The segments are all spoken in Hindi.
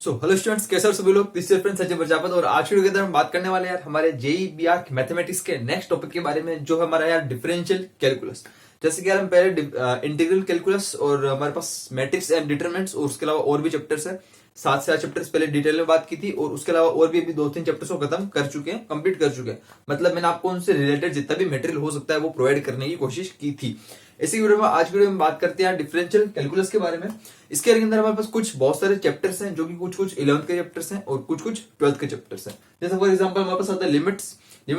हेलो स्टूडेंट्स, कैसे हो सभी लोग। This is friend Sachin Prajapat और आज की वीडियो के अंदर हम बात करने वाले हैं यार हमारे जेई बीआर मैथमेटिक्स के नेक्स्ट टॉपिक के बारे में, जो हमारा यार डिफरेंशियल कैलकुलस। जैसे कि यार हम पहले इंटीग्रल कैलकुलस और हमारे पास मैट्रिक्स एंड डिटरमिनेंट्स और उसके अलावा और भी चैप्टर्स है, 7 से 8 चैप्टर्स पहले डिटेल में बात की थी और उसके अलावा और भी अभी 2-3 चैप्टर्स को खत्म कर चुके हैं, कंप्लीट कर चुके हैं। मतलब मैंने आपको उनसे रिलेटेड जितना भी मटेरियल हो सकता है वो प्रोवाइड करने की कोशिश की थी। इसी वीडियो में आज वीडियो में बात करते हैं डिफरेंशियल कैलकुलस के बारे में। इसके अंदर हमारे पास कुछ बहुत सारे चैप्टर्स हैं, जो कि कुछ 11th के चैप्टर्स हैं और कुछ 12th के चैप्टर्स हैं। जैसे फॉर एग्जांपल हमारे पास आता है लिमिट्स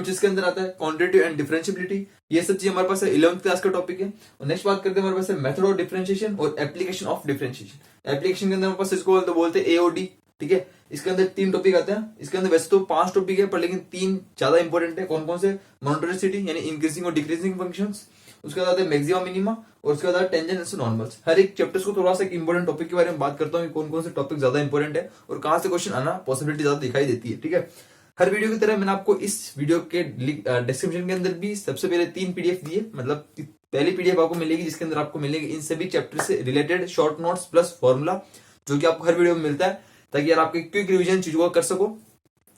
इसके अंदर आता है, क्वांटिटी एंड डिफरेंशियबिलिटी, ये सब चीज हमारे पास 11th क्लास का टॉपिक है। और नेक्स्ट बात करते हैं हमारे पास मेथड ऑफ डिफरेंशिएशन और एप्लीकेशन ऑफ डिफरेंशिएशन। एप्लीकेशन के अंदर हमारे पास इसको बोलते हैं एओडी, ठीक है। इसके अंदर 3 टॉपिक आते हैं। इसके अंदर वैसे तो 5 टॉपिक है, पर लेकिन 3 ज्यादा इंपॉर्टेंट है। कौन कौन से? मोनोटोनिसिटी यानी इंक्रीजिंग और डिक्रीजिंग फंक्शंस, उसके बाद मैक्सिमम मिनिमा और उसके बाद टेंजेंट एंड नॉर्मल्स। हर एक चैप्टर्स को थोड़ा सा एक इंपॉर्टेंट टॉपिक के बारे में बात करता हूँ, कौन कौन से टॉपिक ज्यादा इंपॉर्टेंट है और कहां से क्वेश्चन आना पॉसिबिलिटी ज्यादा दिखाई देती है, ठीक है। हर वीडियो की तरह मैंने आपको इस वीडियो के डिस्क्रिप्शन के अंदर भी सबसे पहले 3 पीडीएफ दिए। मतलब पहली पीडीएफ आपको मिलेगी जिसके अंदर आपको मिलेगी इन सभी चैप्टर से related short notes plus formula, जो कि आपको हर वीडियो में मिलता है, ताकि यार आपके क्विक रिवीजन चीजों का कर सको।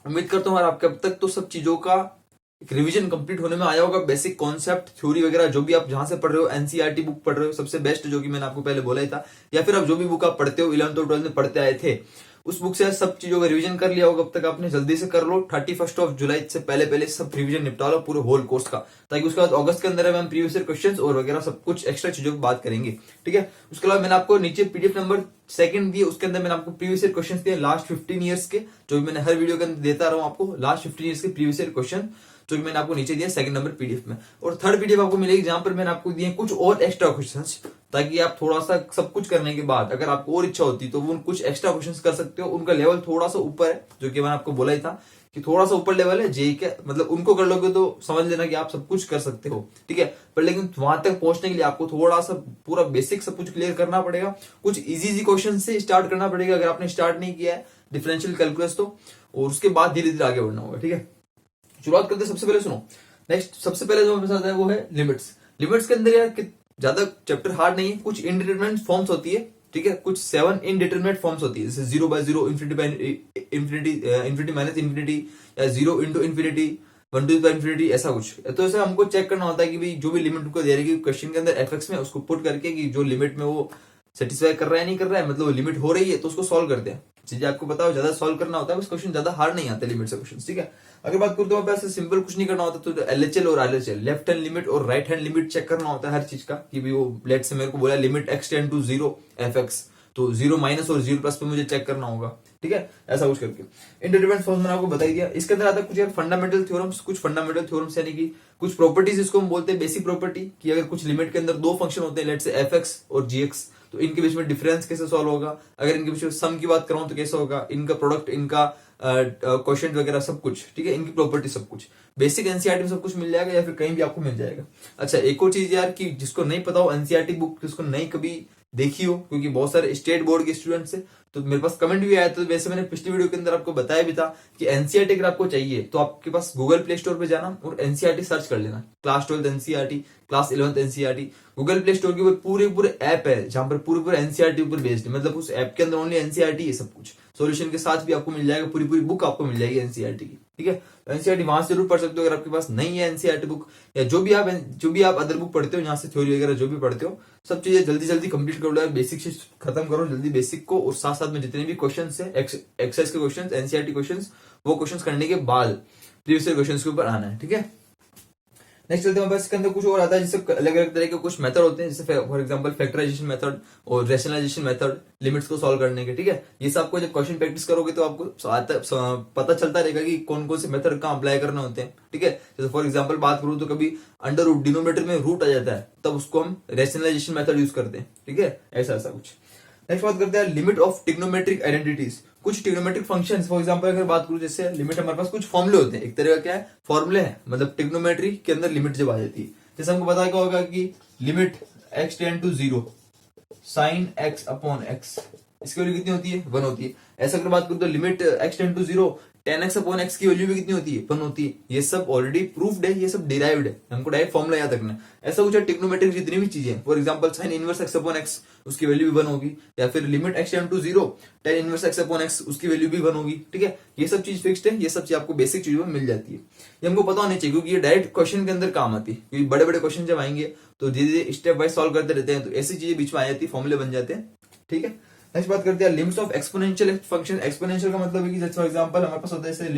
उम्मीद करता हूँ आपके अब तक तो सब चीजों का एक रिवीजन कंप्लीट होने में आया होगा। बेसिक कॉन्सेप्ट, थ्योरी वगैरह जो भी आप जहां से पढ़ रहे हो, एनसीईआरटी बुक पढ़ रहे हो, सबसे बेस्ट जो कि मैंने आपको पहले बोला ही था, या फिर आप जो भी बुक आप पढ़ते हो 11th और 12th में पढ़ते आए थे, उस बुक से सब चीजों का रिवीजन कर लिया होगा अब तक आपने। जल्दी से कर लो, 31 जुलाई से पहले पहले सब रिवीजन निपटा लो पूरे होल कोर्स का, ताकि उसके बाद अगस्त के अंदर हम प्रीवियस ईयर क्वेश्चंस और वगैरह सब कुछ एक्स्ट्रा चीजों की बात करेंगे, ठीक है। उसके अलावा मैंने आपको नीचे पीडीएफ नंबर 2 दिए, उसके अंदर मैंने आपको प्रीवियस ईयर क्वेश्चंस दिए लास्ट 15 ईयर्स के, जो मैंने हर वीडियो के अंदर देता रहा हूं आपको लास्ट 15 ईयर्स के प्रीवियस ईयर क्वेश्चन, जो मैंने आपको नीचे दिया 2nd नंबर पीडीएफ में। और 3rd पीडीएफ आपको मिलेगी जहां पर मैंने आपको दिए कुछ और एक्स्ट्रा क्वेश्चंस, ताकि आप थोड़ा सा सब कुछ करने के बाद अगर आपको और इच्छा होती तो वो कुछ एक्स्ट्रा क्वेश्चंस कर सकते हो। उनका लेवल थोड़ा सा ऊपर है, जो कि मैंने आपको बोला ही था कि थोड़ा सा ऊपर लेवल है जेई के। मतलब उनको कर लोगे तो समझ लेना कि आप सब कुछ कर सकते हो, ठीक है। पर लेकिन वहां तक पहुंचने के लिए आपको थोड़ा सा पूरा बेसिक सब कुछ क्लियर करना पड़ेगा। कुछ इजी क्वेश्चन से स्टार्ट करना पड़ेगा अगर आपने स्टार्ट नहीं किया है डिफरेंशियल कैलकुलस तो, और उसके बाद धीरे धीरे आगे बढ़ना होगा, ठीक है। शुरुआत करते सबसे पहले सुनो। नेक्स्ट सबसे पहले जो मेरे साथ है वो है लिमिट्स। लिमिट्स के अंदर यार ज्यादा चैप्टर हार्ड नहीं है, कुछ इनडिटरमिनेट फॉर्म्स होती है, ठीक है। कुछ 7 इनडिटरमिनेट फॉर्म्स होती है, जैसे 0/0, इंफिनिटी माइनस इंफिनिटी, या 0 into infinity, 1 to the infinity, ऐसा कुछ। तो ऐसे हमको चेक करना होता है कि भाई जो भी लिमिट उनको दे रही है क्वेश्चन के अंदर एफएक्स में, उसको पुट करके कि जो लिमिट में वो सेटिस्फाई कर रहा है नहीं कर रहा है, मतलब लिमिट हो रही है तो उसको सॉल्व करते हैं। चीजें आपको बताओ ज्यादा सॉल्व करना होता है, बस क्वेश्चन ज्यादा हार्ड नहीं आते लिमिट से क्वेश्चन, ठीक है। अगर बात करते हो ऐसे सिंपल कुछ नहीं करना होता, तो एलएचएल और आरएचएल, लेफ्ट हैंड लिमिट और राइट हैंड लिमिट चेक करना होता है हर चीज का, कि भी वो लेट से मेरे को बोला limit x tend to 0 fx, तो 0 माइनस और 0 प्लस पे मुझे चेक करना होगा, ठीक है। ऐसा कुछ करके इंडिटरमिनेट फॉर्म मैंने आपको बता ही दिया। इसके अंदर आता है कुछ यार फंडामेंटल थ्योरम्स, कुछ फंडामेंटल थ्योरम्स यानी कि कुछ प्रॉपर्टीज, इसको हम बोलते हैं बेसिक प्रॉपर्टी, कि अगर कुछ लिमिट के अंदर 2 फंक्शन होते हैं, लेट से fx और gx, तो इनके बीच में डिफरेंस कैसे सॉल्व होगा। अगर इनके बीच में सम की बात करूं तो कैसे होगा, इनका प्रोडक्ट, इनका क्वेश्चन वगैरह सब कुछ, ठीक है। इनकी प्रॉपर्टी सब कुछ बेसिक एनसीईआरटी में सब कुछ मिल जाएगा, या फिर कहीं भी आपको मिल जाएगा। अच्छा, एक और चीज यार, कि जिसको नहीं पता हो एनसीईआरटी बुक, जिसको नहीं कभी देखी हो, क्योंकि बहुत सारे स्टेट बोर्ड के स्टूडेंट्स है, तो मेरे पास कमेंट भी आया था। तो वैसे मैंने पिछली वीडियो के अंदर आपको बताया भी था कि एनसीईआरटी अगर आपको चाहिए तो आपके पास गूगल प्ले स्टोर पे जाना और एनसीईआरटी सर्च कर लेना, class 12th NCERT, class 11th NCERT. Google play store के ऊपर पूरे ऐप है जहां पर पूरे एनसीईआरटी ऊपर बेस्ड है, मतलब उस ऐप के अंदर ओनली एनसीईआरटी है, सब कुछ सॉल्यूशन के साथ भी आपको मिल जाएगा, पूरी बुक आपको मिल जाएगी एनसीईआरटी की, ठीक है। एनसीईआरटी वहां से जरूर पढ़ सकते हो अगर आपके पास नहीं है एनसीईआरटी बुक, या जो भी आप अदर बुक पढ़ते हो, यहाँ से थ्योरी वगैरह जो भी पढ़ते हो, सब चीजें जल्दी कंप्लीट कर लो, बेसिक से खत्म करो जल्दी बेसिक को, और साथ साथ में जितने भी क्वेश्चन है एक्सरसाइज के क्वेश्चन, एनसीईआरटी क्वेश्चन, वो क्वेश्चन करने के बाद प्रीवियस क्वेश्चन के ऊपर आना है, ठीक है। नेक्स्ट चलते हैं, इसके अंदर कुछ और आता है, जिससे अलग अलग तरह के कुछ मेथड होते हैं, जैसे फॉर एग्जांपल फैक्टराइजेशन मेथड और रेशनलाइजेशन मेथड, लिमिट्स को सॉल्व करने के, ठीक है। ये सब आपको जब क्वेश्चन प्रैक्टिस करोगे तो आपको पता चलता रहेगा कि कौन कौन से मेथड कहाँ अप्लाई करने होते हैं, ठीक है। जैसे फॉर एग्जाम्पल बात करूं तो कभी अंडर रूट डिनोमिनेटर में रूट आ जाता है, तब उसको हम रेशनलाइजेशन मेथड यूज करते हैं, ठीक है। ऐसा कुछ। नेक्स्ट बात करते हैं लिमिट ऑफ ट्रिग्नोमेट्रिक आइडेंटिटीज। कुछ ट्रिग्नोमेट्रिक फंक्शंस, फॉर एग्जांपल अगर बात करूं, जैसे लिमिट हमारे पास कुछ फॉर्मूले होते हैं, एक तरह का क्या है, फॉर्मूले हैं, मतलब ट्रिग्नोमेट्री के अंदर लिमिट जब आ जाती है, जैसे हमको पता क्या होगा कि limit x tend to 0 sine x upon x, इसकी वैल्यू कितनी होती है, 1 होती है। ऐसा अगर बात करूं तो limit x tend to 0 10x upon x की वैल्यू भी कितनी होती है, 1 होती है। ये सब ऑलरेडी प्रूफ्ड है, ये सब डिराइव्ड है, हमको डायरेक्ट फॉर्मूला याद रखना है। ऐसा कुछ है ट्रिग्नोमेट्रिक जितनी भी चीजें, for example sin inverse x upon x उसकी वैल्यू भी 1 होगी, या फिर limit x tend to 0 tan inverse x upon x उसकी वैल्यू भी 1 होगी, ठीक है। ये सब चीज फिक्स्ड है, ये सब चीज आपको बेसिक चीजों में मिल जाती है, ये हमको पता होनी चाहिए, क्योंकि ये डायरेक्ट क्वेश्चन के अंदर काम आती है। क्योंकि बड़े बड़े क्वेश्चन जब आएंगे तो धीरे धीरे स्टेप वाइज सॉल्व करते रहते हैं, तो ऐसी चीजें बीच में आ जाती है, फॉर्मूले बन जाते हैं, ठीक है। नेक्स्ट बात करते हैं limits of exponential function. Exponential का मतलब है कि जैसे फॉर एग्जांपल हमारे पास होता है जैसे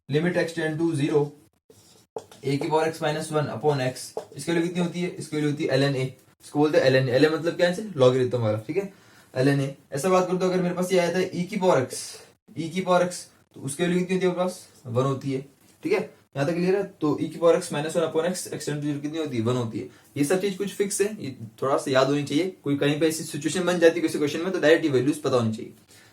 limit x tend to 0 a की power x minus 1 upon x, इसके लिए कितनी होती है, इसके लिए होती है ln a, इसको बोलते हैं ln a। ln मतलब क्या है, लॉगरिथम वाला, ठीक है, ln a। ऐसा बात करते हो अगर मेरे पास ये आया था e की पावर x तो उसके लिए कितनी होती है मेरे पास, 1 होती है, ठीक है। यहाँ तक क्लियर है। तो e की power x minus 1 upon x x tend to 0 कितनी होती है, 1 होती है। ये सब चीज कुछ फिक्स है, ये थोड़ा सा याद होनी चाहिए, कोई कहीं पे ऐसी सिचुएशन बन जाती है किसी क्वेश्चन में तो डायरेक्ट ये वैल्यूज पता होनी चाहिए,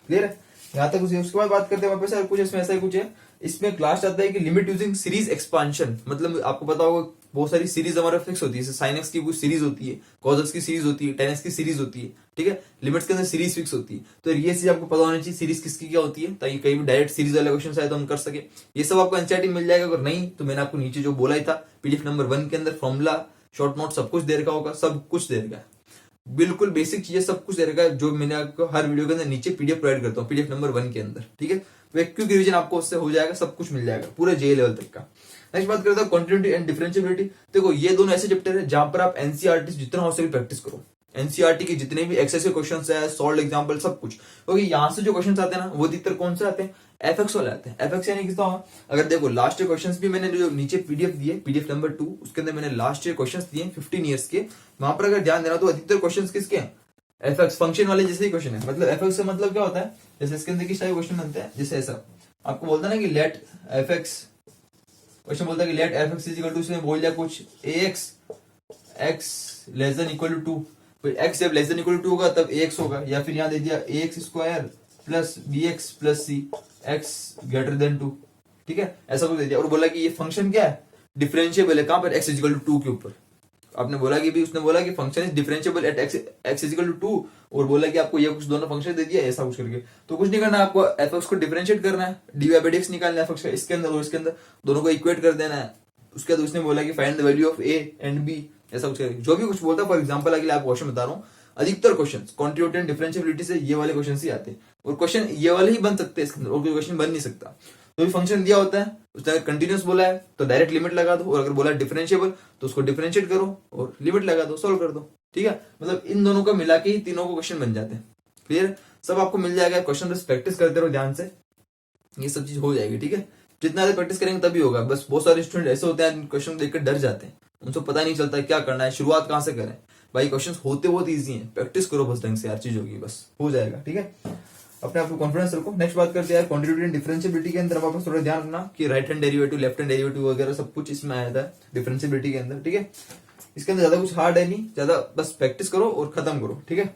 क्लियर है। यहाँ तक उसके बाद बात करते हैं वापस कुछ इसमें ऐसा ही कुछ है, इसमें क्लास आता है कि लिमिट यूजिंग सीरीज एक्सपांशन। मतलब आपको पता होगा बहुत सारी सीरीज हमारे फिक्स होती है, जैसे sin x की कुछ सीरीज होती है, cos x की सीरीज होती है, tan x की सीरीज होती है, ठीक है। लिमिट्स के अंदर सीरीज फिक्स होती है, तो ये चीज आपको पता होनी चाहिए सीरीज किसकी क्या होती है, ताकि कहीं भी डायरेक्ट सीरीज वाले क्वेश्चन आए तो हम कर सके। ये सब आपको एनसीईआरटी मिल जाएगा, अगर नहीं तो मैंने आपको नीचे जो बोला ही था पीडीएफ नंबर 1 के अंदर फॉर्मूला शॉर्ट नोट सब कुछ दे रखा होगा, सब कुछ दे रखा है, बिल्कुल बेसिक चीजें सब कुछ दे रखा है, जो मैंने आपको हर वीडियो के अंदर नीचे पीडीएफ प्रोवाइड करता हूँ पीडीएफ नंबर 1 के अंदर, ठीक है। तो एक क्विक रिवीजन आपको उससे हो जाएगा, सब कुछ मिल जाएगा पूरे जे लेवल तक का। नेक्स्ट बात करते हैं कंटिन्यूटी एंड डिफरेंशिएबिलिटी। देखो ये दोनों ऐसे चैप्टर है जहां पर आप एनसीईआरटी जितना हो सके प्रैक्टिस करो, एनसीईआरटी के जितने भी एक्सेस के क्वेश्चंस है, सॉल्व एग्जांपल सब कुछ, क्योंकि यहाँ से जो क्वेश्चंस आते हैं ना वो अधिकतर कौन से आते हैं, एफएक्स वाले आते हैं। एफएक्स यानी कितना होगा, अगर देखो लास्ट ईयर क्वेश्चंस भी मैंने जो नीचे पीडीएफ दिए पीडीएफ नंबर 2 उसके अंदर मैंने लास्ट ईयर क्वेश्चंस दिए 15 ईयर्स के, वहां पर अगर ध्यान देना तो अधिकतर क्वेश्चंस किसके हैं, एफएक्स फंक्शन वाले जैसे ही क्वेश्चन है। मतलब एफएक्स से मतलब क्या होता है, जैसे इसके अंदर किस टाइप क्वेश्चन बनते हैं, जैसे ऐसा आपको बोलता है ना कि लेट एफएक्स, क्वेश्चन बोलता है कि let F X is equal to, इसमें बोल दिया कुछ ax x less than equal to 2, x जब लेस देन इक्वल टू 2 होगा तब ax होगा, या फिर यहाँ दे दिया ax square plus bx plus c x greater than 2, ठीक है, ऐसा कुछ दे दिया। और बोला कि ये फंक्शन क्या है, डिफरेंशिएबल है, कहां पर, x इक्वल टू 2 के ऊपर। आपने बोला कि भी उसने बोला कि function is differentiable at x is equal to 2, और बोला कि आपको ये कुछ दोनों फंक्शन दे दिया ऐसा कुछ करके, तो कुछ नहीं करना, आपको एफ को डिफरेंशिएट करना है, dy बाई dx निकालना है एफ का, इसके अंदर और इसके अंदर दोनों को इक्वेट कर देना है। उसके बाद उसने बोला कि find the value of a and b, ऐसा कुछ करके जो भी कुछ बोलता है। फॉर एग्जांपल अगले आप क्वेश्चन बता रहा हूँ, अधिकतर क्वेश्चन कॉन्टिन्यूटी एंड डिफरेंशिएबिलिटी से ये वाले क्वेश्चन ही आते हैं, और क्वेश्चन ये वाले ही बन सकते हैं इसके अंदर, और कोई क्वेश्चन बन नहीं सकता। तो भी फंक्शन दिया होता है, उसने अगर कंटिन्यूस बोला है तो डायरेक्ट लिमिट लगा दो, और अगर बोला डिफरेंशिएबल तो उसको डिफरेंशिएट करो और लिमिट लगा दो, सॉल्व कर दो, ठीक है। मतलब इन दोनों का मिला के ही तीनों को क्वेश्चन बन जाते हैं, क्लियर, सब आपको मिल जाएगा। क्वेश्चन बस प्रैक्टिस करते रहो ध्यान से, ये सब चीज हो जाएगी, ठीक है। जितना ज्यादा प्रैक्टिस करेंगे तभी होगा। बस बहुत सारे स्टूडेंट ऐसे होते हैं क्वेश्चन देखकर डर जाते हैं, उनको पता नहीं चलता क्या करना है, शुरुआत कहां से करें। भाई क्वेश्चन होते बहुत ईजी है, प्रैक्टिस करो बस ढंग से, हर चीज होगी, बस हो जाएगा, ठीक है। अपने आप को कॉन्फिडेंस रखो। नेक्स्ट बात करते हैं क्वांटिटेटिव एंड डिफरेंशिएबिलिटी के अंदर वापस थोड़ा ध्यान रखना कि right hand derivative, left hand derivative वगैरह सब कुछ इसमें आया था डिफरेंशिएबिलिटी के अंदर, ठीक है। इसके अंदर ज्यादा कुछ हार्ड है नहीं, ज्यादा बस प्रैक्टिस करो और खत्म करो, ठीक है।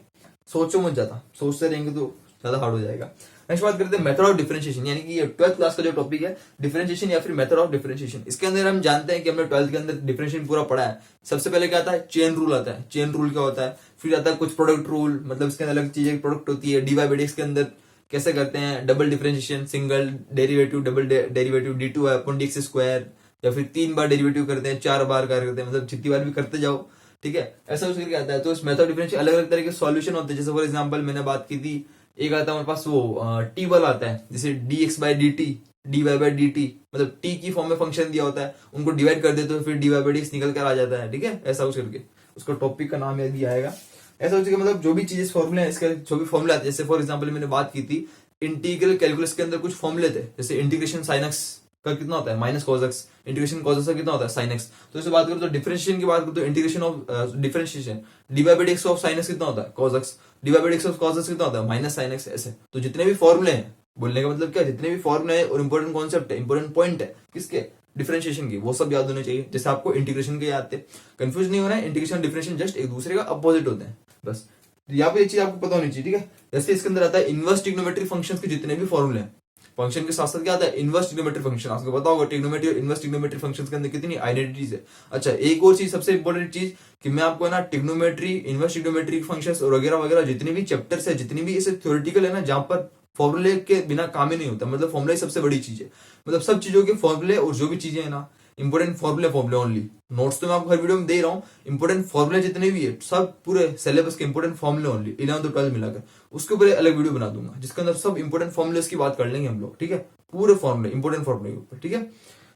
सोचो मत ज्यादा, सोचते रहेंगे तो ज्यादा हार्ड हो जाएगा। नेक्स्ट बात करते हैं मेथड ऑफ डिफरेंशिएशन, यानी कि 12th क्लास का जो टॉपिक है डिफरेंशिएशन या फिर मेथड ऑफ डिफरेंशिएशन। इसके अंदर हम जानते हैं कि हमने 12th के अंदर डिफरेंशिएशन पूरा पढ़ा है। सबसे पहले क्या आता है, चेन रूल आता है। चेन रूल क्या होता है, फिर आता है कुछ प्रोडक्ट रूल, मतलब इसके अंदर अलग चीजें प्रोडक्ट होती है। dy बाई dx के अंदर कैसे करते हैं, double differentiation, single derivative, double derivative, d2 upon dx square, या फिर 3 बार डेरिवेटिव करते हैं, 4 बार करते हैं, मतलब जितनी बार भी करते जाओ, ठीक है, ऐसा कुछ करके आता है। तो इस मेथड ऑफ डिफरेंशिएशन अलग अलग तरह के सॉल्यूशन होते हैं। जैसे फॉर एग्जांपल मैंने बात की थी, एक आता है हमारे पास वो टी वाला आता है, जैसे dx by dt, dy by dt, मतलब t की फॉर्म में फंक्शन दिया होता है, उनको डिवाइड कर देते हो, फिर dy बाई dx निकल कर आ जाता है, ठीक है, ऐसा कुछ करके। उसका टॉपिक का नाम भी आएगा, ऐसा कुछ, मतलब जो भी चीजें फॉर्मूले हैं, इसके जो भी फॉर्मूले आते हैं। जैसे फॉर एग्जांपल मैंने बात की थी इंटीग्रल कैलकुलस के अंदर कुछ फॉर्मूले थे, जैसे इंटीग्रेशन साइन एक्स का कितना होता है, minus cos x, integration cos x का कितना होता है, साइन एक्स। तो इसे बात करो तो डिफरेंशिएशन की बात करो तो integration of differentiation dy by dx of sine x कितना होता है, cos x, dy by dx of cos x कितना होता है, माइनस साइन एक्स। ऐसे तो जितने भी फॉर्मूले हैं, बोलने का मतलब क्या, जितने भी फॉर्मूले हैं और इंपॉर्टेंट कॉन्सेप्ट है, इंपॉर्टेंट पॉइंट है किसके, डिफरेंशिएशन की, वो सब याद होने चाहिए। जैसे आपको इंटीग्रेशन के याद थे, कंफ्यूज नहीं होना है, इंटीग्रेशन डिफरेंशिएशन जस्ट एक दूसरे का अपोजिट होते हैं, बस यहाँ पे एक चीज आपको पता होनी चाहिए, ठीक है। जैसे इसके अंदर आता है इनवर्स ट्रिग्नोमेट्रिक फंक्शंस के जितने भी फॉर्मूले हैं, फंक्शन के साथ साथ क्या आता है, इनवर्स ट्रिग्नोमेट्रिक फंक्शन। आपको पता होगा ट्रिग्नोमेट्री और इनवर्स ट्रिग्नोमेट्रिक फंक्शंस के अंदर कितनी आइडेंटिटीज है। अच्छा, एक और चीज, सबसे इंपॉर्टेंट चीज कि मैं आपको ना ट्रिग्नोमेट्री, इनवर्स ट्रिग्नोमेट्रिक फंक्शंस और वगैरह वगैरह जितने भी चैप्टर्स है, जितनी भी इसे थ्योरेटिकल है ना, जहां पर फॉर्मूले के बिना काम ही नहीं होता, मतलब फॉर्मूला ही सबसे बड़ी चीज है। मतलब सब चीजों के फॉर्मूले और जो भी चीजें है ना, इंपोर्टेंट फॉर्मूले फॉर्मूले ओनली। नोट्स तो मैं आपको हर वीडियो में दे रहा हूँ, इंपोर्टेंट फॉर्मूले जितने भी है सब पूरे सिलेबस के इंपोर्टेंट फॉर्मूले ओनली 11 और 12 मिलाकर, उसके ऊपर अलग वीडियो बना दूंगा जिसके अंदर सब इंपोर्टेंट फॉर्मूले की बात कर लेंगे हम लोग, ठीक है, पूरे फॉर्मूले इंपोर्टेंट फॉर्मूले के ऊपर, ठीक है।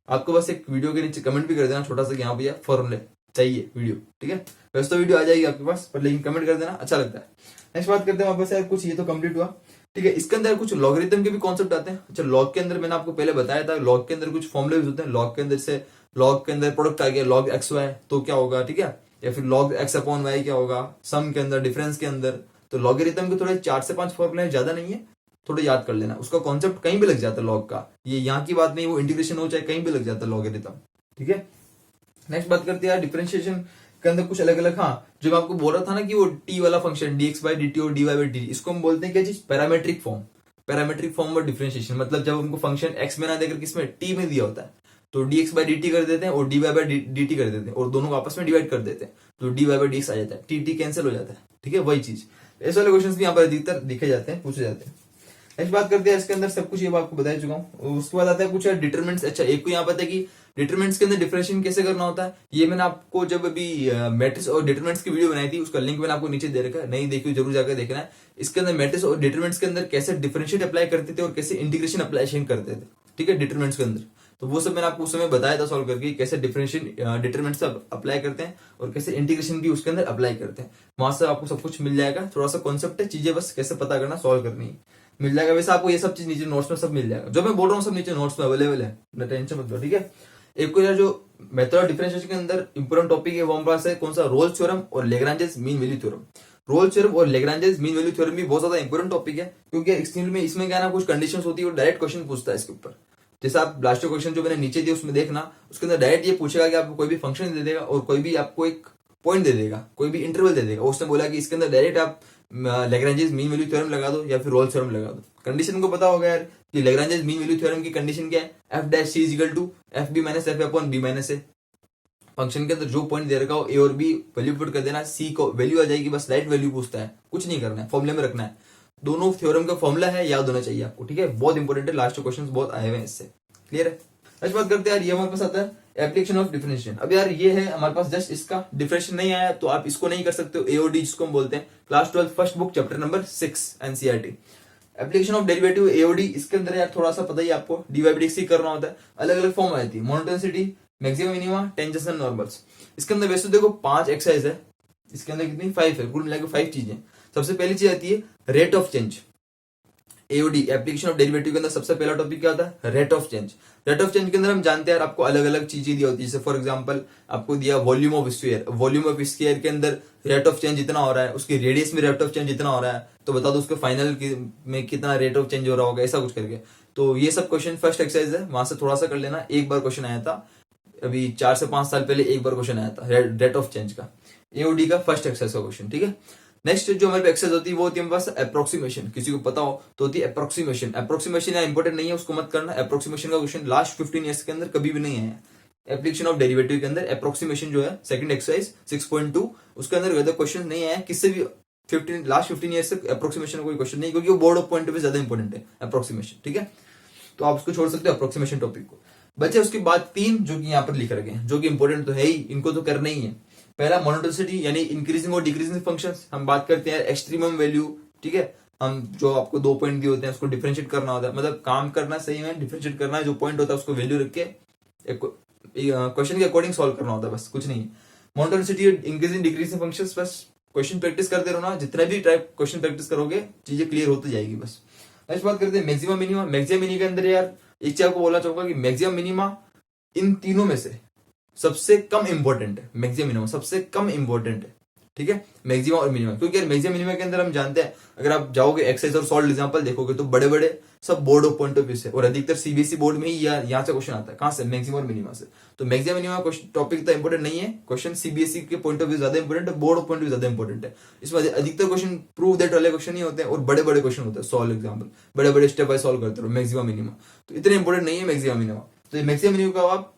आपको बस एक वीडियो के नीचे कमेंट भी कर देना छोटा सा कि यहाँ भैया फॉर्मूले चाहिए वीडियो, ठीक है। वैसे तो वीडियो आ जाएगी आपके पास, पर लेकिन कमेंट कर देना, अच्छा लगता है। नेक्स्ट बात करते हैं वापस यार, कुछ ये तो कंप्लीट हुआ, ठीक है। इसके अंदर कुछ लॉगरिथम के भी कॉन्सेप्ट आते हैं। अच्छा, लॉग के अंदर मैंने आपको पहले बताया था, लॉग के अंदर कुछ फॉर्मुले होते हैं। लॉग के अंदर से लॉग के अंदर प्रोडक्ट आ गया, लॉग एक्स वाई तो क्या होगा, ठीक है, या फिर लॉग एक्स अपॉन वाई क्या होगा, सम के अंदर, डिफरेंस के अंदर। तो लॉगरिथम के थोड़े 4 से 5 फॉर्मुले, ज्यादा नहीं है, थोड़े याद कर लेना। उसका कॉन्सेप्ट कहीं भी लग जाता है लॉग का, ये यहाँ की बात नहीं, वो इंटीग्रेशन हो चाहे कहीं भी लग जाता है लॉगरिथम, ठीक है। नेक्स्ट बात करते हैं डिफरेंशिएशन के अंदर कुछ अलग अलग। हाँ, जो मैं आपको बोल रहा था ना कि वो टी वाला फंक्शन dx बाई dt और dy बाई dt, इसको हम बोलते हैं क्या चीज, पैरामेट्रिक फॉर्म। पैरामेट्रिक फॉर्म और डिफरेंशिएशन मतलब जब हमको फंक्शन x में ना देकर किसमें t में दिया होता है तो dx बाई dt कर देते हैं और dy बाई dt कर देते हैं और दोनों को आपस में डिवाइड कर देते हैं तो dy बाई dx आ जाता है, t कैंसिल हो जाता है, ठीक है, वही चीज। ऐसे वाले क्वेश्चन भी यहाँ पर अधिकतर दिखे जाते हैं, पूछे जाते हैं। नेक्स्ट बात करते हैं, इसके अंदर सब कुछ ये आपको बता चुका हूँ। उसके बाद आता है कुछ डिटरमिनेंट्स। अच्छा, एक को यहाँ पता है कि डिटरमिनेंट्स के अंदर डिफरेंशिएशन कैसे करना होता है। ये मैंने आपको जब अभी मैट्रिक्स और डिटरमिनेंट्स की वीडियो बनाई थी, उसका लिंक मैंने आपको नीचे दे रखा है, नहीं देखी जरूर जाकर देखना है। इसके अंदर मैट्रिक्स और डिटरमिनेंट्स के अंदर कैसे डिफरेंशिएट अप्लाई करते थे और कैसे इंटीग्रेशन अप्लाई करते थे, ठीक है, डिटरमिनेंट्स के अंदर। तो वो सब मैंने आपको उस समय बताया था सॉल्व करके, कैसे डिफरेंशिएशन डिटरमिनेंट्स अप्लाई करते हैं और कैसे इंटीग्रेशन भी उसके अंदर अप्लाई करते हैं। वहां से आपको सब कुछ मिल जाएगा। थोड़ा सा कॉन्सेप्ट है, चीजें बस कैसे पता करना, सॉल्व करनी है, मिल जाएगा। वैसे आपको ये सब चीज नीचे नोट्स में सब मिल जाएगा, जो मैं बोल रहा हूँ सब नीचे नोट्स में अवेलेबल है, ना टेंशन मत लो, ठीक है। एक को यार जो मेथड ऑफ डिफरेंशिएशन के अंदर इंपोर्टेंट टॉपिक है वो हमारे पास है कौन सा, रोल्स थ्योरम और Lagrange's mean value theorem. Rolle's theorem और लेग्रांजेस मीन वैल्यू थ्योरम भी बहुत ज्यादा इंपोर्टेंट टॉपिक है, क्योंकि इसमें क्या ना कुछ कंडीशंस होती है और डायरेक्ट क्वेश्चन पूछता है इसके ऊपर। जैसे आप लास्ट क्वेश्चन जो मैंने नीचे दिया उसमें देखना, उसके अंदर डायरेक्ट ये पूछेगा कि आपको कोई भी फंक्शन दे देगा और कोई भी आपको एक पॉइंट दे देगा, कोई भी इंटरवल दे देगा। उसने बोला कि इसके अंदर डायरेक्ट आप लेग्रांजेस मीन वैल्यू थ्योरम लगा दो या फिर रोल्स थ्योरम लगा दो। कंडीशन को पता होगा यार कि लेग्रांजेस मीन वैल्यू थ्योरम की कंडीशन क्या है, F dash C is equal to F B minus F upon B minus A. Function के अंदर जो पॉइंट दे रखा हो ए और बी वैल्यू पुट कर देना, सी को वैल्यू आ जाएगी, बस राइट वैल्यू पूछता है, कुछ नहीं करना है, फॉर्मुले में रखना है। दोनों थ्योरम का फॉर्मुला है, याद होना चाहिए आपको, ठीक है, बहुत इंपॉर्टेंट है, लास्ट क्वेश्चन बहुत आए हुए हैं इससे, क्लियर है। नेक्स्ट बात करते हैं यार, ये हमारे पास आता है एप्लीकेशन ऑफ डिफरेंशिएशन। अब यार ये है हमारे पास जस्ट इसका डिफरेंशिएशन नहीं आया तो आप इसको नहीं कर सकते हो, एओडी जिसको हम बोलते हैं, class 12 first book chapter number 6 NCERT. Application of derivative AOD, इसके अंदर यार थोड़ा सा पता ही आपको, डीवाई करना होता है, अलग अलग फॉर्म आती है, monotonicity, maximum minima, tangents and normals. इसके अंदर वैसे देखो 5 एक्सरसाइज है, इसके अंदर कितनी 5 है, कुल मिलाकर 5 चीजें। सबसे पहली चीज आती है rate of change. AOD application of derivative के अंदर सबसे पहला टॉपिक क्या होता है, rate of change. Rate of change के अंदर हम जानते हैं यार आपको अलग अलग चीजें दी होती है, जैसे फॉर एग्जांपल आपको दिया volume of sphere, volume of sphere के अंदर रेट ऑफ चेंज जितना हो रहा है, उसकी रेडियस में रेट ऑफ चेंज जितना हो रहा है, तो बता दो उसके फाइनल में कितना रेट ऑफ चेंज हो रहा होगा, ऐसा कुछ करके। तो ये सब क्वेश्चन फर्स्ट एक्सरसाइज है, वहां से थोड़ा सा कर लेना। एक बार क्वेश्चन आया था अभी 4 से 5 साल पहले, एक बार क्वेश्चन आया था रेट ऑफ चेंज का, एओडी का फर्स्ट एक्सरसाइज का क्वेश्चन, ठीक है। नेक्स्ट जो हमारे एक्सरसाइज होती है वो होती है हमारे पास अप्रोक्सीमेशन, किसी को पता हो तो होती है अप्रोक्सीमेशन। अप्रोक्सीमेशन यार इंपॉर्टेंट नहीं है, उसको मत करना। अप्रोक्सीमेशन का क्वेश्चन लास्ट 15 ईयर्स के अंदर कभी भी नहीं आया। एप्लीकेशन ऑफ डेरिवेटिव के अंदर अप्रोक्सीमेशन जो है सेकंड एक्सरसाइज 6.2, उसके अंदर वेदर क्वेश्चन नहीं आया किससे भी लास्ट 15 ईयर्स तक। अप्रोक्सीमेशन कोई क्वेश्चन नहीं, क्योंकि वो board of point of view ज्यादा इंपॉर्टेंट है अप्रोक्सीमेशन, ठीक है। तो आप उसको छोड़ सकते हो अप्रोक्सीमेशन टॉपिक को। बच्चे उसके बाद 3 जो कि यहाँ पर लिख रखे हैं, जो कि इंपॉर्टेंट तो है ही, इनको तो करना ही है। पहला मोनोटोनिसिटी यानी इंक्रीजिंग और डिक्रीजिंग फंक्शंस, हम बात करते हैं एक्सट्रीमम वैल्यू, ठीक है। हम जो आपको 2 पॉइंट दिए होते हैं उसको डिफरेंशिएट करना होता है, मतलब काम करना सही में डिफरेंशिएट करना है, जो पॉइंट होता है उसको वैल्यू रख के क्वेश्चन के अकॉर्डिंग सॉल्व करना होता है, बस कुछ नहीं है। मोनोटोनिसिटी इंक्रीजिंग डिक्रीजिंग फंक्शंस, बस क्वेश्चन प्रैक्टिस करते रहो ना, जितना भी टाइप क्वेश्चन प्रैक्टिस करोगे चीजें क्लियर होती जाएगी बस। नेक्स्ट बात करते हैं मैक्सिमम मिनिमा। मैक्सिमम मिनिमा के अंदर यार एक चीज आपको बोलना चाहूंगा कि मैक्सिमम मिनिमा इन तीनों में से सबसे कम इंपॉर्टेंट है। मैक्सिमम मिनिमम सबसे कम इंपॉर्टेंट है, ठीक है, मैक्सिमम और मिनिमम। क्योंकि यार मैक्सिमम मिनिमम के अंदर हम जानते हैं, अगर आप जाओगे एक्सरसाइज और सॉल्व एग्जांपल देखोगे तो बड़े बड़े सब board of point of view से, और अधिकतर सीबीएसई बोर्ड में ही यहाँ से क्वेश्चन आता है, कहां से, मैक्सिमम और मिनिमम से। तो मैक्सिमम मिनिमम टॉपिक तो इंपॉर्टेंट नहीं है, क्वेश्चन सीबीएसई के पॉइंट ऑफ व्यू ज्यादा इंपॉर्टेंट है, बोर्ड ऑफ पॉइंट व्यू ज्यादा इंपॉर्टेंट है। इसमें अधिकतर क्वेश्चन प्रूव दैट वाले क्वेश्चन ही होते हैं और बड़े बड़े क्वेश्चन होते हैं, सॉल्व एग्जाम्पल बड़े बड़े स्टेप बाय सॉल्व करते रहो। मैक्सिमम मिनिमम तो इतने इंपॉर्टेंट नहीं है मैक्सिमम मिनिमम। तो मैक्सिमम मिनिमम का आप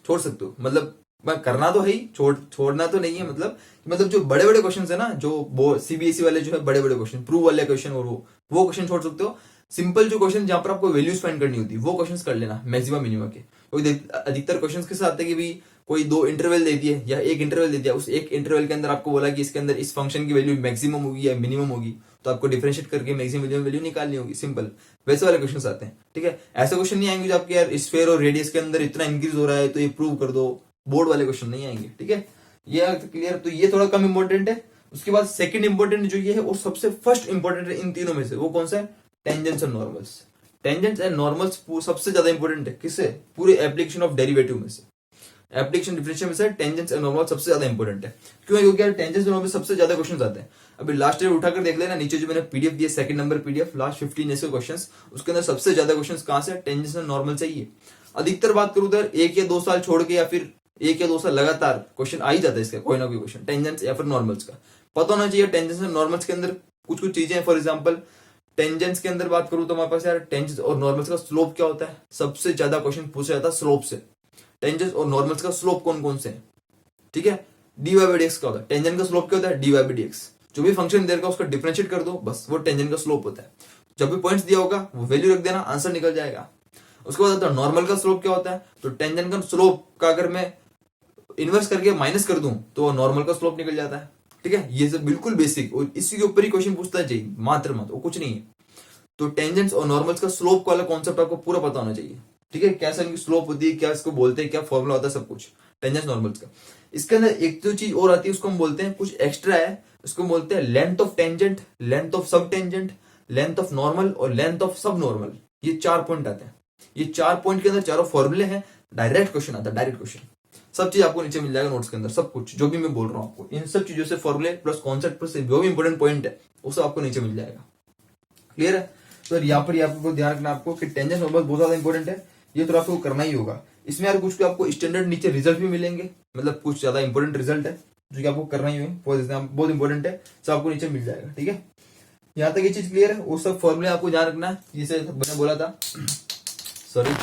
छोड़ सकते हो, मतलब करना तो है ही, छोड़ना तो नहीं है। मतलब जो बड़े बड़े क्वेश्चन है ना, जो सीबीएसई वाले जो है बड़े बड़े क्वेश्चन, प्रूव वाले क्वेश्चन और वो वो क्वेश्चन छोड़ सकते हो। सिंपल जो क्वेश्चन जहां पर आपको वैल्यूज फाइंड करनी होती है वो क्वेश्चंस कर लेना मैक्सिमम मिनिमम के। क्योंकि अधिकतर क्वेश्चंस के साथ आते हैं कि भाई कोई दो इंटरवल दे दिए या एक इंटरवल दे दिया, उस एक इंटरवल के अंदर आपको बोला कि इसके अंदर इस फंक्शन की वैल्यू मैक्सिमम होगी या मिनिमम होगी, तो आपको डिफरेंशिएट करके मैक्सिमम मिनिमम वैल्यू निकालनी होगी। सिंपल वैसे वाले क्वेश्चन आते हैं, ठीक है। ऐसे क्वेश्चन नहीं आएंगे जो आपके यार स्फीयर और रेडियस के अंदर इतना इंक्रीज हो रहा है तो ये प्रूव कर दो, बोर्ड वाले क्वेश्चन नहीं आएंगे, ठीक है। ये क्लियर, तो ये थोड़ा कम इंपॉर्टेंट है। उसके बाद सेकंड इंपॉर्टेंट जो ये है और सबसे फर्स्ट इंपॉर्टेंट है इन तीनों में से, वो कौन सा है? Tangents and normals. Tangents and normals सबसे ज्यादा इंपॉर्टेंट है। किससे? पूरे एप्लीकेशन ऑफ डेरिवेटिव में से, एप्लीकेशन डिफरेंशियल में से टेंजेंट्स एंड नॉर्मल सबसे ज्यादा इंपॉर्टेंट है। क्यों? क्योंकि यार टेंजेंट्स में सबसे ज्यादा क्वेश्चन आते हैं। अभी लास्ट ईयर उठाकर देख लेना, नीचे जो मैंने पीडीएफ दिया, सेकंड नंबर पीडीएफ, लास्ट 15 ऐसे क्वेश्चंस, उसके अंदर सबसे ज्यादा क्वेश्चंस कहां से? टेंजेंट्स एंड नॉर्मल से ही है। अधिकतर बात करूं तो 1 या 2 साल छोड़ के या फिर 1 या 2 साल लगातार क्वेश्चन आ ही जाता है इसका, कोई ना कोई क्वेश्चन टेंजेंट्स या फिर नॉर्मल्स का। पता होना चाहिए टेंजेंट्स एंड नॉर्मल्स के अंदर कुछ कुछ चीजें। फॉर एग्जाम्पल टेंजेंट्स के अंदर बात करूं तो हमारे पास यार टेंजेंट्स और नॉर्मल्स का स्लोप क्या होता है? सबसे ज्यादा क्वेश्चन पूछा जाता है स्लोप से। टेंजेंट्स और नॉर्मल्स का स्लोप कौन कौन से हैं, ठीक है। dy by dx का होता है। टेंजेंट का स्लोप क्या होता है? dy by dx। जो भी फंक्शन दे रखा है उसका डिफरेंशिएट कर दो, बस वो टेंजेंट का स्लोप होता है। जब भी पॉइंट्स दिया होगा वो वैल्यू रख देना, आंसर निकल जाएगा। उसके बाद आता है नॉर्मल का स्लोप क्या होता है? तो टेंजेंट का स्लोप का अगर मैं इनवर्स करके माइनस कर दूं तो नॉर्मल का स्लोप निकल जाता है, ठीक है। ये सब बिल्कुल बेसिक, और इसी के ऊपर ही क्वेश्चन पूछता है चाहिए, मात्र मत, वो कुछ नहीं है। तो टेंजेंट्स और नॉर्मल्स का स्लोप वाला कॉन्सेप्ट आपको पूरा पता होना चाहिए, ठीक है। कैसा इनकी स्लोप होती है, क्या इसको बोलते हैं, क्या फॉर्मूला होता है, सब कुछ टेंजेंट्स नॉर्मल्स का। इसके अंदर एक तो चीज और आती है, उसको हम बोलते हैं, कुछ एक्स्ट्रा है, उसको बोलते हैं length of tangent, length of सब टेंजेंट, लेंथ ऑफ नॉर्मल और लेंथ ऑफ सब नॉर्मल। ये 4 पॉइंट आते हैं। ये 4 पॉइंट के अंदर चारों फॉर्मूले हैं। डायरेक्ट क्वेश्चन आता है, डायरेक्ट क्वेश्चन। सब चीज आपको नीचे मिल जाएगा नोट्स के अंदर, सब कुछ जो भी मैं बोल रहा हूँ आपको, इन सब चीजों से फॉर्मूले प्लस कॉन्सेप्ट प्लस जो भी इंपॉर्टेंट पॉइंट है वो सब आपको नीचे मिल जाएगा। क्लियर है? तो यहाँ पर आपको ध्यान रखना आपको कि टेंजेंट नॉर्मल बहुत ज्यादा इंपॉर्टेंट है। ये तो आपको करना ही होगा। इसमें यार कुछ आपको स्टैंडर्ड नीचे रिजल्ट भी मिलेंगे, मतलब कुछ ज्यादा इंपॉर्टेंट रिजल्ट है जो कि आपको करना ही है, बहुत इंपॉर्टेंट है, सब आपको नीचे मिल जाएगा, ठीक है। यहाँ तक ये चीज क्लियर है। वो सब फॉर्मूले आपको ध्यान रखना है, जैसे मैंने बोला था, सॉरी,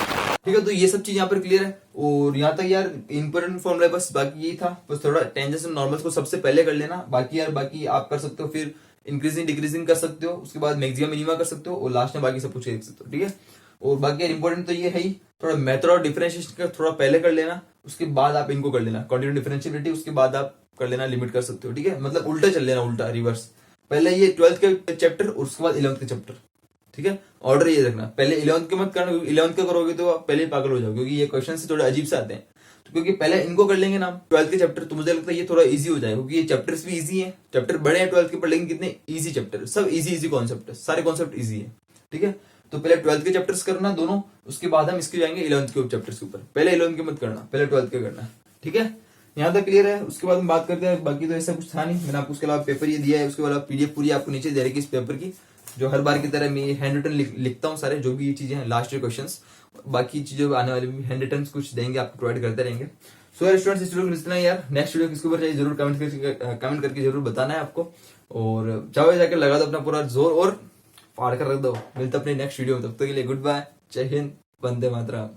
ठीक है। तो ये सब चीज यहाँ पर क्लियर है। और यहाँ तक यार इंपॉर्टेंट फॉर्मूला बस बाकी यही था, बस थोड़ा टेंजेंट्स एंड नॉर्मल्स को सबसे पहले कर लेना। बाकी यार बाकी आप कर सकते हो, फिर इंक्रीजिंग डिक्रीजिंग कर सकते हो, उसके बाद मैक्सिमम मिनिमम कर सकते हो, और लास्ट में बाकी सब कुछ देख सकते हो, ठीक है। और बाकी इंपॉर्टेंट तो ये है ही, थोड़ा मेथड और डिफरेंशिएशन का थोड़ा पहले कर लेना, उसके बाद आप इनको कर लेना, कंटिन्यू डिफरेंशिएबिलिटी, उसके बाद आप कर लेना लिमिट कर सकते हो, ठीक है। मतलब उल्टा चल लेना, उल्टा रिवर्स, पहले ये 12th के चैप्टर और उसके बाद 11th के चैप्टर, ठीक है। ऑर्डर ये रखना, पहले 11th के मत करना, 11th का करोगे तो आप पहले पागल हो जाओगे, क्योंकि ये क्वेश्चन से थोड़े अजीब से आते हैं। तो क्योंकि पहले इनको कर लेंगे ना 12th के चैप्टर, तो मुझे लगता है ये थोड़ा इजी हो जाएगा, क्योंकि ये चैप्टर्स भी इजी हैं, चैप्टर बड़े हैं 12th के, पर लेकिन कितने इजी चैप्टर, सब इजी कॉन्सेप्ट है, सारे कॉन्सेप्ट इजी है, ठीक है। तो पहले 12th के चैप्टर्स करना दोनों, उसके बाद हम इसके जाएंगे 11th के चैप्टर्स के ऊपर। पहले 11th के मत करना, पहले 12th के करना, ठीक है। यहाँ तक क्लियर है। उसके बाद हम बात करते हैं, बाकी तो ऐसा कुछ था नहीं, मैंने आपको उसके अलावा पेपर ये दिया है, उसके बाद पीडीएफ पूरी आपको नीचे दे रही इस पेपर की, जो हर बार की तरह मैं हैंड रिटन लिखता हूँ सारे जो भी चीजें हैं, लास्ट ईयर क्वेश्चंस, बाकी चीजें आने वाले भी हैंड रिटन कुछ देंगे, आपको प्रोवाइड करते रहेंगे। सो यार स्टूडेंट्स, इस वीडियो को इतना यार, नेक्स्ट वीडियो किसके ऊपर चाहिए जरूर कमेंट करके जरूर बताना है आपको, और जाओ जाकर लगा दो अपना पूरा जोर और फाड़ कर रख दो। मिलते अपने नेक्स्ट वीडियो में, तब तक के लिए गुड बाय, जय हिंद, वंदे मातरम।